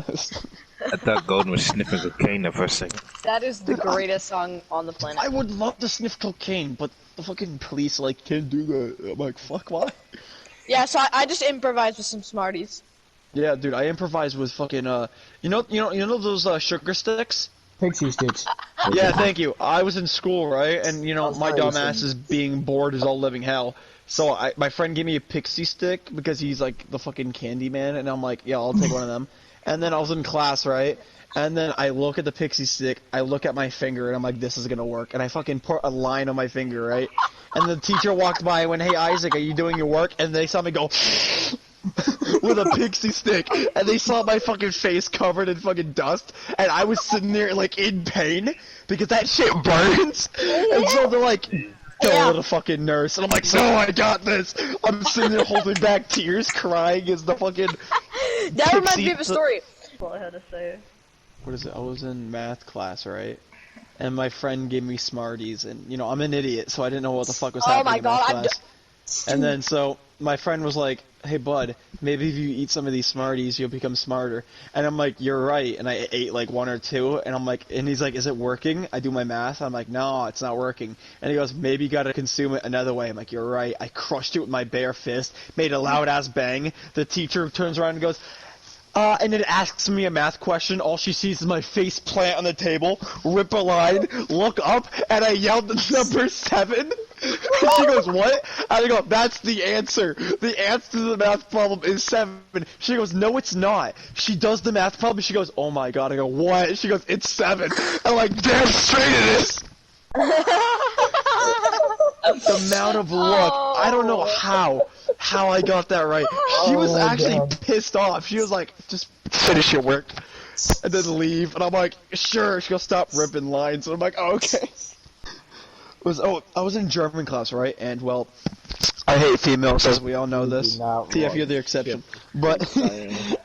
honest. I thought Golden was sniffing cocaine there for a second. That is the greatest song on the planet. I would love to sniff cocaine, but the fucking police like can't do that. I'm like, fuck, why? Yeah, so I just improvised with some Smarties. Yeah, dude, I improvised with fucking you know those sugar sticks? Pixie sticks. Yeah, thank you. I was in school, right? And you know, Oh, my sorry, dumb you ass is being bored as all living hell. So my friend gave me a pixie stick because he's like the fucking candy man, and I'm like, yeah, I'll take one of them. And then I was in class, right? And then I look at the pixie stick, I look at my finger, and I'm like, this is gonna work. And I fucking put a line on my finger, right? And the teacher walked by and went, hey Isaac, are you doing your work? And they saw me go with a pixie stick, and they saw my fucking face covered in fucking dust, and I was sitting there like in pain because that shit burns. And so they're like, go to the fucking nurse, and I'm like, so I got this. I'm sitting there holding back tears, crying as the fucking. That reminds me of a story. All I had to say. What is it? I was in math class, right? And my friend gave me Smarties, and you know I'm an idiot, so I didn't know what the fuck was happening in math class. And then so my friend was like, hey bud, maybe if you eat some of these Smarties, you'll become smarter. And I'm like, you're right. And I ate like one or two, and I'm like, and he's like, is it working? I do my math. I'm like, no, it's not working. And he goes, maybe you gotta consume it another way. I'm like, you're right. I crushed it with my bare fist, made a loud ass bang. The teacher turns around and goes, and it asks me a math question. All she sees is my face plant on the table, rip a line, look up, and I yelled the number 7. And she goes, what? And I go, that's the answer. The answer to the math problem is 7. She goes, no, it's not. She does the math problem. She goes, oh my god. I go, what? She goes, it's 7. I'm like, damn straight it is. The amount of look. I don't know how I got that right. She was actually pissed off. She was like, just finish your work and then leave. And I'm like, sure. She goes, stop ripping lines. And I'm like, oh, okay. I was in German class, right? And well, I hate females, as we all know this. TF, you're the exception. But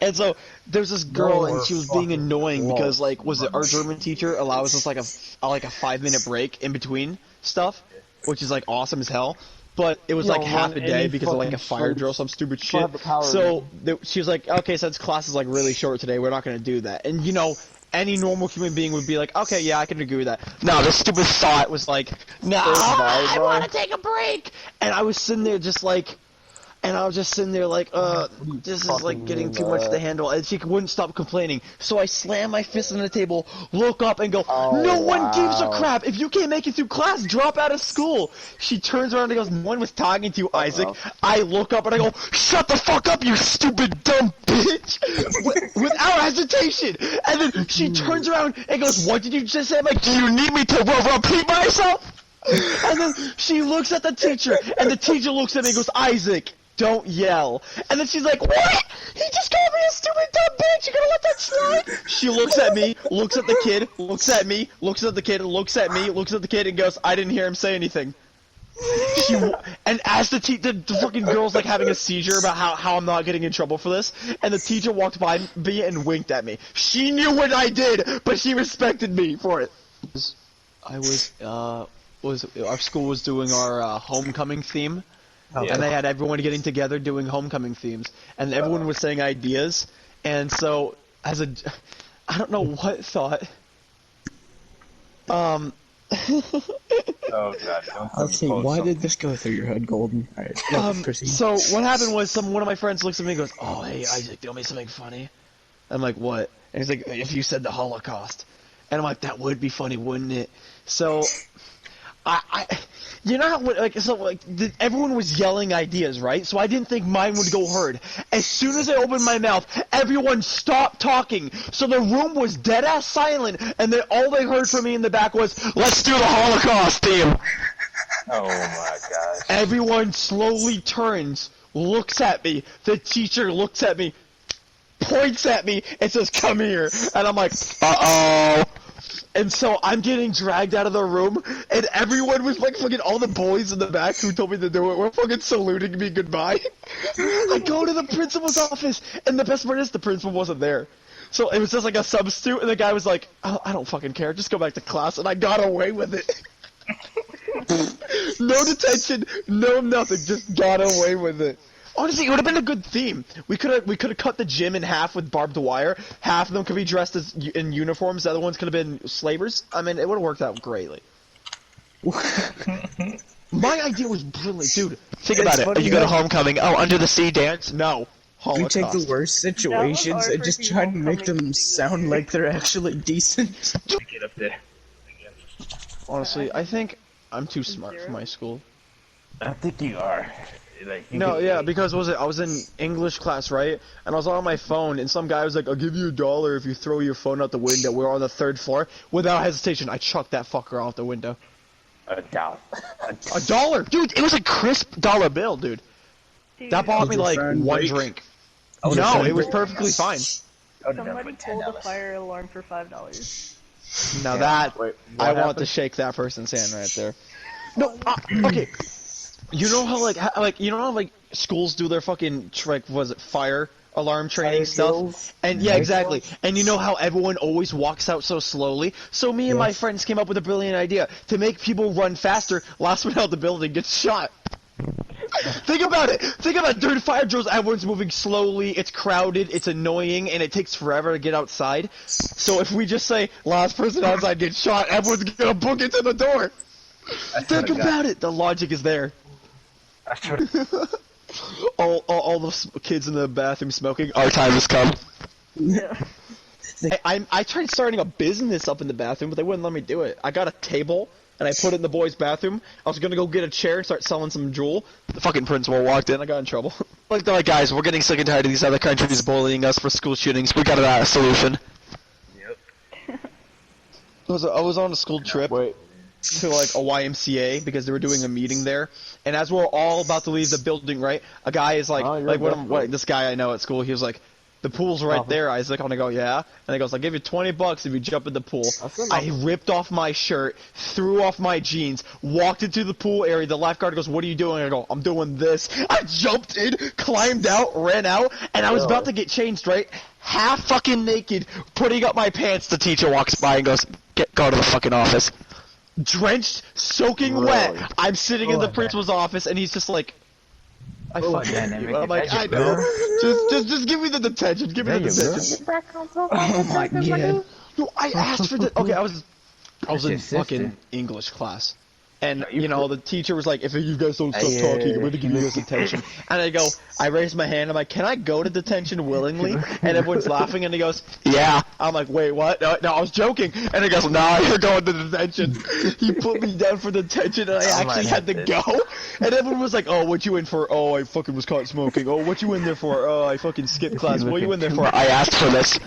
and so there's this girl, and she was being annoying because like, was it our German teacher allows us like a 5-minute break in between stuff, which is like awesome as hell. But it was like half a day because of like a fire drill, some stupid shit. So she was like, okay, since class is like really short today, we're not gonna do that. And you know, any normal human being would be like, okay, yeah, I can agree with that. No, this stupid thought was like, no, I want to take a break. And I was sitting there just like, this is like getting too much to handle. And she wouldn't stop complaining. So I slammed my fist on the table, look up and go, no one gives a crap. If you can't make it through class, drop out of school. She turns around and goes, no one was talking to you, Isaac. I look up and I go, shut the fuck up, you stupid dumb bitch. Without hesitation. And then she turns around and goes, what did you just say? I'm like, do you need me to repeat myself? And then she looks at the teacher, and the teacher looks at me and goes, Isaac, don't yell. And then she's like, what? He just called me a stupid dumb bitch. You gonna let that slide? She looks at me, looks at the kid, looks at me, looks at the kid, looks at me, looks at the kid, and goes, I didn't hear him say anything. And as the fucking girl's like having a seizure about how I'm not getting in trouble for this, and the teacher walked by me and winked at me. She knew what I did, but she respected me for it. Our school was doing our homecoming theme. And they had everyone getting together doing homecoming themes, and everyone was saying ideas, and so I don't know what thought. Oh god, Let's see, why did this go through your head, Golden? Alright, so what happened was one of my friends looks at me and goes, oh hey Isaac, do you want me something funny? I'm like, what? And he's like, if you said the Holocaust. And I'm like, that would be funny, wouldn't it? So you know how everyone was yelling ideas, right? So I didn't think mine would go heard. As soon as I opened my mouth, everyone stopped talking. So the room was dead ass silent, and then all they heard from me in the back was, let's do the Holocaust theme. Oh my gosh. Everyone slowly turns, looks at me. The teacher looks at me, points at me, and says, come here. And I'm like, uh-oh. And so I'm getting dragged out of the room, and everyone was like, fucking all the boys in the back who told me to do it were fucking saluting me goodbye. I go to the principal's office, and the best part is the principal wasn't there. So it was just like a substitute, and the guy was like, oh, I don't fucking care, just go back to class, and I got away with it. No detention, no nothing, just got away with it. Honestly, it would have been a good theme. We could have cut the gym in half with barbed wire. Half of them could be dressed as in uniforms. The other ones could have been slavers. I mean, it would have worked out greatly. My idea was brilliant, dude. Think about it. You go to homecoming. Oh, under the sea dance? No. Holocaust. You take the worst situations and just try to make them sound like they're actually decent. Get up there. Honestly, I think I'm too smart for my school. I think you are. Like, No, yeah, because I was in English class, right? And I was on my phone, and some guy was like, "I'll give you $1 if you throw your phone out the window." We're on the 3rd floor. Without hesitation, I chucked that fucker out the window. $1. $1, dude! It was a crisp dollar bill, dude. That bought me like one drink. No, it was perfectly fine. Somebody pulled a fire alarm for $5. Now that I want to shake that person's hand right there. No, okay. You know how like schools do their fucking was it fire alarm training stuff? And yeah, exactly. And you know how everyone always walks out so slowly? So me and my friends came up with a brilliant idea to make people run faster. Last one out the building gets shot. Think about it. Think about it. During fire drills, everyone's moving slowly. It's crowded. It's annoying, and it takes forever to get outside. So if we just say last person outside gets shot, everyone's gonna book it to the door. Think about it. The logic is there. all the kids in the bathroom smoking. Our time has come. Yeah. I tried starting a business up in the bathroom, but they wouldn't let me do it. I got a table, and I put it in the boys' bathroom. I was gonna go get a chair and start selling some Juul. The fucking principal walked in. I got in trouble. Like, they're like, guys, we're getting sick and tired of these other countries bullying us for school shootings. We got a solution. Yep. I was on a school trip to like a YMCA because they were doing a meeting there, and as we're all about to leave the building, right, a guy is like, this guy I know at school, he was like, the pool's right there, Isaac. And I go, yeah. And he goes, I'll give you $20 if you jump in the pool. I ripped off my shirt, threw off my jeans, walked into the pool area. The lifeguard goes, what are you doing? I go, I'm doing this. I jumped in, climbed out, ran out, and I was about to get changed, right? Half fucking naked, putting up my pants. The teacher walks by and goes, go to the fucking office. Drenched, soaking wet. I'm sitting in the principal's office, and he's just like, I fucking you. I'm like, I know. Just give me the detention. Give me the detention. Oh my god. No, I asked for the. Okay, I was in fucking English class, and you know the teacher was like, if you guys don't stop talking, I'm gonna give you guys detention. And I raised my hand. I'm like, can I go to detention willingly? And everyone's laughing, and he goes, yeah. I'm like, wait, what? No, I was joking. And he goes, nah, you're going to detention. He put me down for detention, and I actually had to go. And everyone was like, oh, what you in for? Oh, I fucking was caught smoking. Oh, what you in there for? Oh, I fucking skipped class. What you in there for? I asked for this.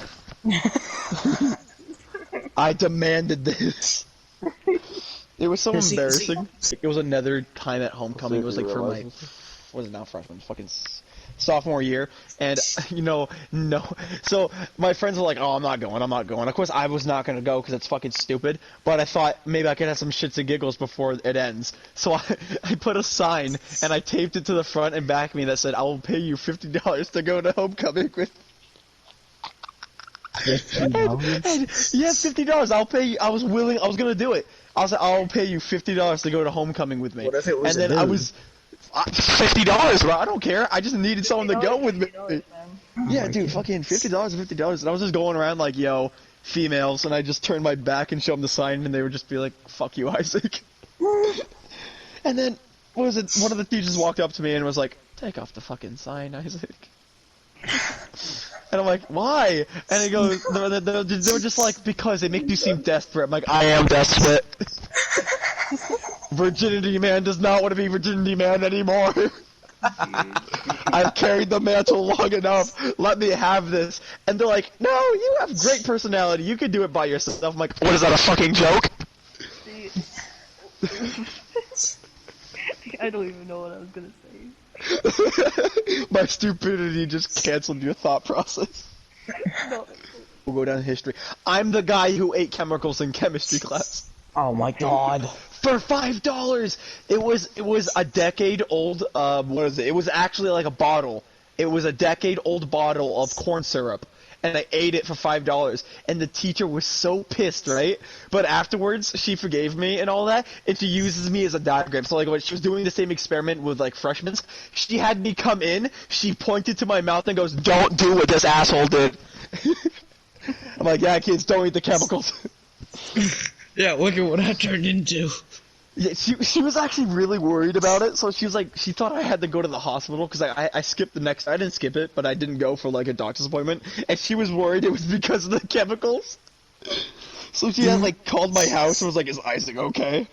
I demanded this. It was so embarrassing. It was another time at homecoming. It was like for my, what is it now, freshman? Fucking sophomore year. And, you know, no. So my friends were like, oh, I'm not going. Of course, I was not going to go because it's fucking stupid. But I thought maybe I could have some shits and giggles before it ends. So I put a sign and I taped it to the front and back of me that said, I will pay you $50 to go to homecoming with. And, yeah, $50. I'll pay you. I was gonna do it. I was like, I'll pay you $50 to go to homecoming with me. What if it was and then I was $50, bro. I don't care. I just needed someone to go with me. Yeah, dude, fucking $50. And I was just going around like, yo, females, and I just turned my back and showed them the sign, and they would just be like, fuck you, Isaac. And then, what was it? One of the teachers walked up to me and was like, take off the fucking sign, Isaac. And I'm like, why? And he goes, they were just like, because they make you seem desperate. I'm like, I am desperate. Virginity man does not want to be virginity man anymore. I've carried the mantle long enough. Let me have this. And they're like, no, you have great personality. You can do it by yourself. I'm like, what is that, a fucking joke? I don't even know what I was gonna say. My stupidity just canceled your thought process. No. We'll go down in history. I'm the guy who ate chemicals in chemistry class. Oh my god. For $5! It was a decade old, what is it? It was actually like a bottle. It was a decade old bottle of corn syrup. and I ate it for $5, and the teacher was so pissed, right? But afterwards, she forgave me and all that, and she uses me as a diagram. So like when she was doing the same experiment with like freshmen, she had me come in, she pointed to my mouth and goes, "Don't do what this asshole did." I'm like, "Yeah, kids, don't eat the chemicals." Yeah, look at what I turned into. Yeah, she was actually really worried about it, so she was like, she thought I had to go to the hospital, because I skipped the next, I didn't skip it, but I didn't go for like a doctor's appointment, and she was worried it was because of the chemicals. So she had like called my house and was like, "Is Isaac okay?"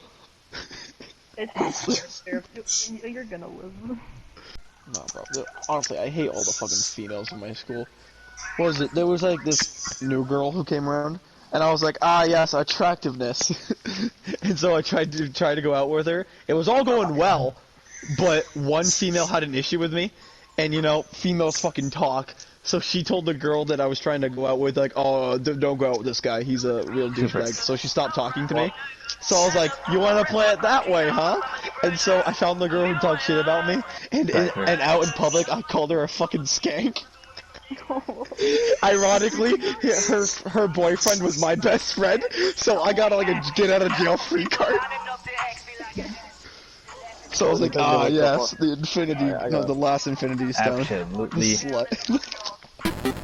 It's you're gonna live. No, bro. Honestly, I hate all the fucking females in my school. What was it? There was like this new girl who came around, and I was like, "Ah, yes, attractiveness." And so I tried to go out with her. It was all going well, but one female had an issue with me, and you know, females fucking talk. So she told the girl that I was trying to go out with, like, "Oh, don't go out with this guy. He's a real douchebag." So she stopped talking to me. So I was like, "You want to play it that way, huh?" And so I found the girl who talked shit about me, and out in public, I called her a fucking skank. Ironically, her boyfriend was my best friend, so I got like a get out of jail free card. So I was like, "Ah, yes, the infinity, no, the last infinity stone." Absolutely. Slut.